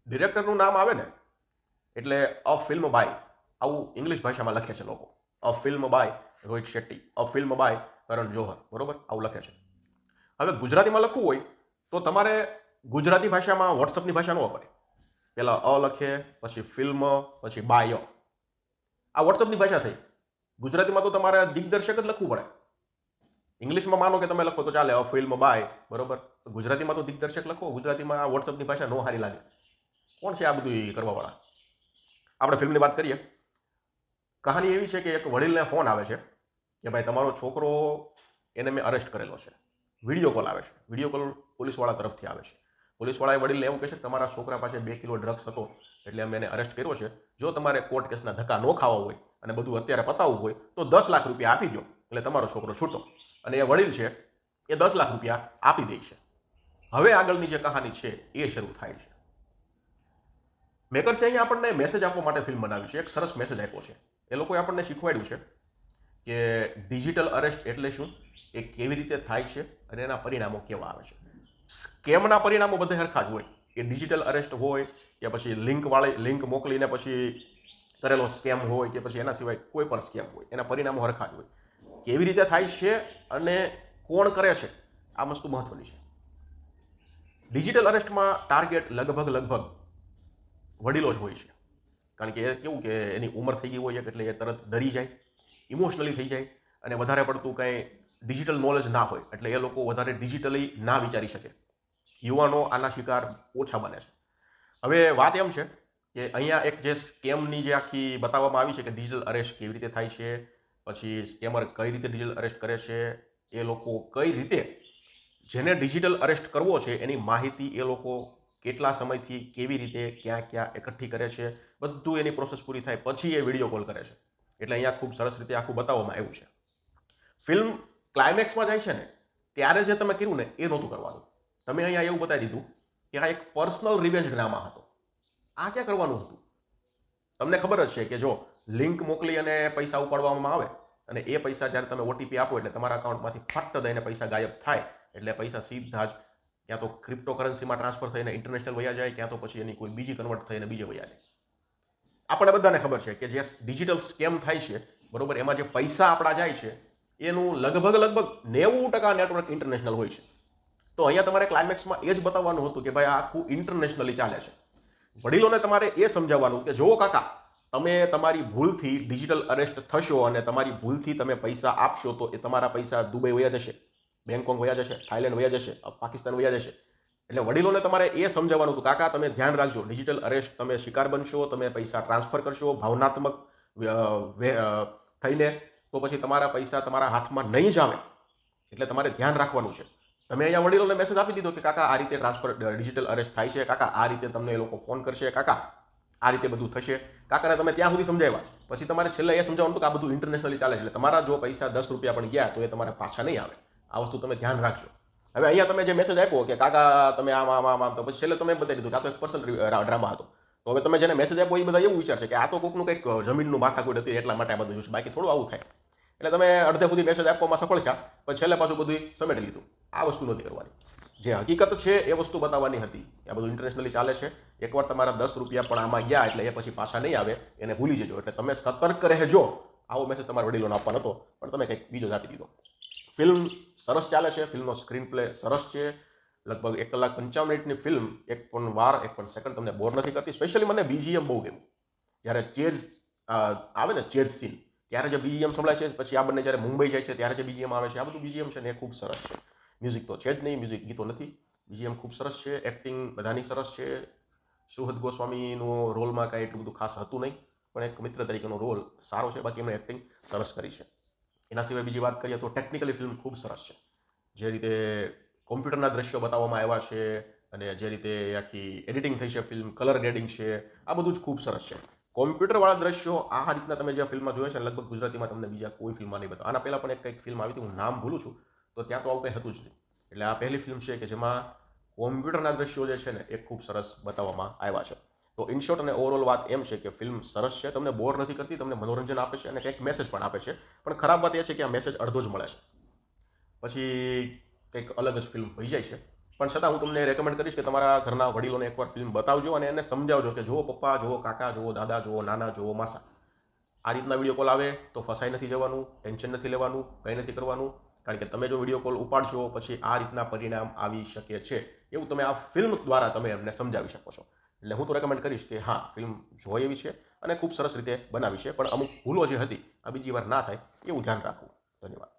ડિરેક્ટરનું નામ આવે ને એટલે અ ફિલ્મ બાય આવું ઇંગ્લિશ ભાષામાં લખે છે લોકો. A film by Rohit Shetty, a film by Karan Johar, બરોબર આવું લખે છે. હવે ગુજરાતીમાં લખવું હોય તો તમારે ગુજરાતી ભાષામાં વોટ્સઅપની ભાષા ન વાપરે. પહેલાં અ લખે, પછી ફિલ્મ, પછી બાય. આ વોટ્સઅપની ભાષા થઈ. ગુજરાતીમાં તો તમારે દિગ્દર્શક જ લખવું પડે. ઇંગ્લિશમાં માનો કે તમે લખો તો ચાલે, અ ફિલ્મ બાય, બરોબર. ગુજરાતીમાં તો દિગ્દર્શક લખો. ગુજરાતીમાં આ વોટ્સઅપની ભાષા નો સારી લાગે. કોણ છે આ બધું કરવાવાળા? આપણે ફિલ્મની વાત કરીએ. કહાની એવી છે કે એક વડીલને ફોન આવે છે કે ભાઈ તમારો છોકરો, એને મેં અરેસ્ટ કરેલો છે. વિડીયો કોલ આવે છે. વિડીયો કોલ પોલીસવાળા તરફથી આવે છે. પોલીસવાળાએ વડીલને એવું કહે છે કે તમારા છોકરા પાસે 2 કિલો ડ્રગ્સ હતો એટલે અમે એને અરેસ્ટ કર્યો છે. જો તમારે કોર્ટ કેસના ધક્કા ન ખાવા હોય અને બધું અત્યારે પતાવવું હોય તો 10 લાખ રૂપિયા આપી દો એટલે તમારો છોકરો છૂટો. અને એ વડીલ છે એ 10 લાખ રૂપિયા આપી દે છે. હવે આગળની જે કહાની છે એ શરૂ થાય છે. મેકર્સે અહીંયા આપણને મેસેજ આપવા માટે ફિલ્મ બનાવી છે. એક સરસ મેસેજ આપ્યો છે. એ લોકોએ આપણને શીખવાડ્યું છે કે ડિજિટલ અરેસ્ટ એટલે શું, એ કેવી રીતે થાય છે અને એના પરિણામો કેવા આવે છે. સ્કેમના પરિણામો બધે સરખા જ હોય. એ ડિજિટલ અરેસ્ટ હોય કે પછી લિંક મોકલીને પછી કરેલો સ્કેમ હોય કે પછી એના સિવાય કોઈ પણ સ્કેમ હોય, એના પરિણામો સરખા જ હોય. કેવી રીતે થાય છે અને કોણ કરે છે આ વસ્તુ મહત્વની છે. ડિજિટલ અરેસ્ટમાં ટાર્ગેટ લગભગ વડીલો જ હોય છે. કારણ કે એ કેવું કે એની ઉંમર થઈ ગઈ હોય એટલે એ તરત ડરી જાય, ઇમોશનલી થઈ જાય અને વધારે પડતું કાંઈ ડિજિટલ નોલેજ ના હોય એટલે એ લોકો વધારે ડિજિટલી ના વિચારી શકે. યુવાનો આના શિકાર ઓછા બને છે. હવે વાત એમ છે કે અહીંયા એક જે સ્કેમની જે આખી બતાવવામાં આવી છે કે ડિજિટલ અરેસ્ટ કેવી રીતે થાય છે, પછી સ્કેમર કઈ રીતે ડિજિટલ અરેસ્ટ કરે છે, એ લોકો કઈ રીતે જેને ડિજિટલ અરેસ્ટ કરવો છે એની માહિતી એ લોકો કેટલા સમયથી કેવી રીતે ક્યાં ક્યાં એકઠી કરે છે, બધું એની પ્રોસેસ પૂરી થાય પછી એ વિડીયો કોલ કરે છે. એટલે અહીંયા ખૂબ સરસ રીતે આખું બતાવવામાં આવ્યું છે. ફિલ્મ ક્લાઇમેક્સમાં જાય છે ને ત્યારે જે તમે કર્યું ને એ નહોતું કરવાનું. તમે અહીંયા એવું બતાવી દીધું કે આ એક પર્સનલ રિવેન્જ ડ્રામા હતો. આ ક્યાં કરવાનું હતું? તમને ખબર જ છે કે જો લિંક મોકલી અને પૈસા ઉપાડવામાં આવે અને એ પૈસા જ્યારે તમે ઓટીપી આપો એટલે તમારા અકાઉન્ટમાંથી ફટ દઈને પૈસા ગાયબ થાય. એટલે પૈસા સીધા જ ક્યાં તો ક્રિપ્ટોકરન્સીમાં ટ્રાન્સફર થઈને ઇન્ટરનેશનલ વયા જાય, ક્યાં તો પછી એની કોઈ બીજી કન્વર્ટ થઈને બીજે વયા જાય. આપણે બધાને ખબર છે કે જે ડિજિટલ સ્કેમ થાય છે, બરોબર, એમાં જે પૈસા આપણા જાય છે એનું લગભગ 90% નેટવર્ક ઇન્ટરનેશનલ હોય છે. તો અહીંયા તમારે ક્લાઇમેક્સમાં એ જ બતાવવાનું હતું કે ભાઈ આ આખું ઇન્ટરનેશનલી ચાલે છે. વડીલોને તમારે એ સમજાવવાનું કે જો કાકા, તમે તમારી ભૂલથી ડિજિટલ અરેસ્ટ થશો અને તમારી ભૂલથી તમે પૈસા આપશો તો એ તમારા પૈસા દુબઈ વયા જશે, બેંગકોક વયા જશે, થાઈલેન્ડ વયા જશે, પાકિસ્તાન વયા જશે. એટલે વડીલોને તમારે એ સમજાવવાનું હતું કાકા તમે ધ્યાન રાખજો, ડિજિટલ અરેસ્ટ તમે શિકાર બનશો, તમે પૈસા ટ્રાન્સફર કરશો ભાવનાત્મક થઈને, તો પછી તમારા પૈસા તમારા હાથમાં નહીં જ આવે. એટલે તમારે ધ્યાન રાખવાનું છે. તમે અહીંયા વડીલોને મેસેજ આપી દીધો કે કાકા આ રીતે ટ્રાન્સફર ડિજિટલ અરેસ્ટ થાય છે, કાકા આ રીતે તમને એ લોકો ફોન કરશે, કાકા આ રીતે બધું થશે. કાકાને તમે ત્યાં સુધી સમજાવ્યા પછી તમારે છેલ્લે એ સમજાવવાનું કે આ બધું ઇન્ટરનેશનલી ચાલે છે એટલે તમારા જો પૈસા 10 રૂપિયા પણ ગયા તો એ તમારા પાછા નહીં આવે. આ વસ્તુ તમે ધ્યાન રાખજો. હવે અહીંયા તમે જે મેસેજ આપ્યો કે કાકા તમે આમ તો પછી છેલ્લે તમે બતાવી દીધું કે આ તો એક પર્સનલ ડ્રામા હતો. તો હવે તમે જેને મેસેજ આપ્યો એ બધા એવું વિચારશે કે આ તો કોકનું કંઈક જમીનનું માથાકૂટ હતી એટલા માટે આ બધું છે, બાકી થોડું આવું થાય. એટલે તમે અડધે સુધી મેસેજ આપવામાં સફળ થયા પણ છેલ્લે પાછું બધું સમેટી લીધું. આ વસ્તુ નથી કરવાની. જે હકીકત છે એ વસ્તુ બતાવવાની હતી. આ બધું ઇન્ટરનેશનલી ચાલે છે. એકવાર તમારા 10 રૂપિયા પણ આમાં ગયા એટલે એ પછી પાછા નહીં આવે, એને ભૂલી જજો. એટલે તમે સતર્ક રહેજો. આવો મેસેજ તમારા વડીલોને આપવાનો હતો પણ તમે કંઈક બીજો જ આપી દીધો. ફિલ્મ સરસ ચાલે છે. ફિલ્મનો સ્ક્રીન પ્લે સરસ છે. લગભગ 1 કલાક 55 મિનિટની ફિલ્મ એક પણ વાર, એક પણ સેકન્ડ તમને બોર નથી કરતી. સ્પેશિયલી મને બીજીએમ બહુ ગમ્યું. જ્યારે ચેઝ આવે ને, ચેઝ સીન, ત્યારે જે બીજીએમ સંભળાય છે, પછી આ બંને જ્યારે મુંબઈ જાય છે ત્યારે જે બીજીએમ આવે છે, આ બધું બીજીએમ છે ને એ ખૂબ સરસ છે. મ્યુઝિક તો છે જ નહીં, મ્યુઝિક ગીતો નથી. બીજીએમ ખૂબ સરસ છે. એક્ટિંગ બધાની સરસ છે. સુહદ ગોસ્વામીનું રોલમાં કાંઈ એટલું બધું ખાસ હતું નહીં, પણ એક મિત્ર તરીકેનો રોલ સારો છે. બાકી એમણે એક્ટિંગ સરસ કરી છે. એના સિવાય બીજી વાત કરીએ તો ટેકનિકલી ફિલ્મ ખૂબ સરસ છે. જે રીતે કોમ્પ્યુટરના દ્રશ્યો બતાવવામાં આવ્યા છે અને જે રીતે આખી એડિટિંગ થઈ છે ફિલ્મ, કલર ગ્રેડિંગ છે, આ બધું જ ખૂબ સરસ છે. કોમ્પ્યુટરવાળા દ્રશ્યો આ રીતના તમે જે ફિલ્મમાં જોયા છે લગભગ ગુજરાતીમાં તમને બીજા કોઈ ફિલ્મમાં નહીં બતાવે. આના પહેલાં પણ એક કંઈક ફિલ્મ આવી હતી, હું નામ ભૂલું છું, તો ત્યાં તો આવું કંઈ હતું જ નહીં. એટલે આ પહેલી ફિલ્મ છે કે જેમાં કોમ્પ્યુટરના દ્રશ્યો જે છે ને એ ખૂબ સરસ બતાવવામાં આવ્યા છે. તો ઇન શોર્ટ અને ઓવરઓલ વાત એમ છે કે ફિલ્મ સરસ છે, તમને બોર નથી કરતી, તમને મનોરંજન આપે છે અને કંઈક મેસેજ પણ આપે છે. પણ ખરાબ વાત એ છે કે આ મેસેજ અડધો જ મળે છે, પછી કંઈક અલગ જ ફિલ્મ થઈ જાય છે. પણ છતાં હું તમને રેકમેન્ડ કરીશ કે તમારા ઘરના વડીલોને એકવાર ફિલ્મ બતાવજો અને એને સમજાવજો કે જુઓ પપ્પા, જુઓ કાકા, જુઓ દાદા, જુઓ નાના, જુઓ માસા, આ રીતના વિડીયો કોલ આવે તો ફસાઈ નથી જવાનું, ટેન્શન નથી લેવાનું, કંઈ નથી કરવાનું. કારણ કે તમે જો વિડીયો કોલ ઉપાડશો પછી આ રીતના પરિણામ આવી શકે છે, એવું તમે આ ફિલ્મ દ્વારા તમે એમને સમજાવી શકો છો. એટલે હું તો રેકમેન્ડ કરીશ કે હા, ફિલ્મ જોઈ એવી છે અને ખૂબ સરસ રીતે બનાવી છે, પણ અમુક ભૂલો જે હતી આ બીજી વાર ના થાય એવું ધ્યાન રાખવું. ધન્યવાદ.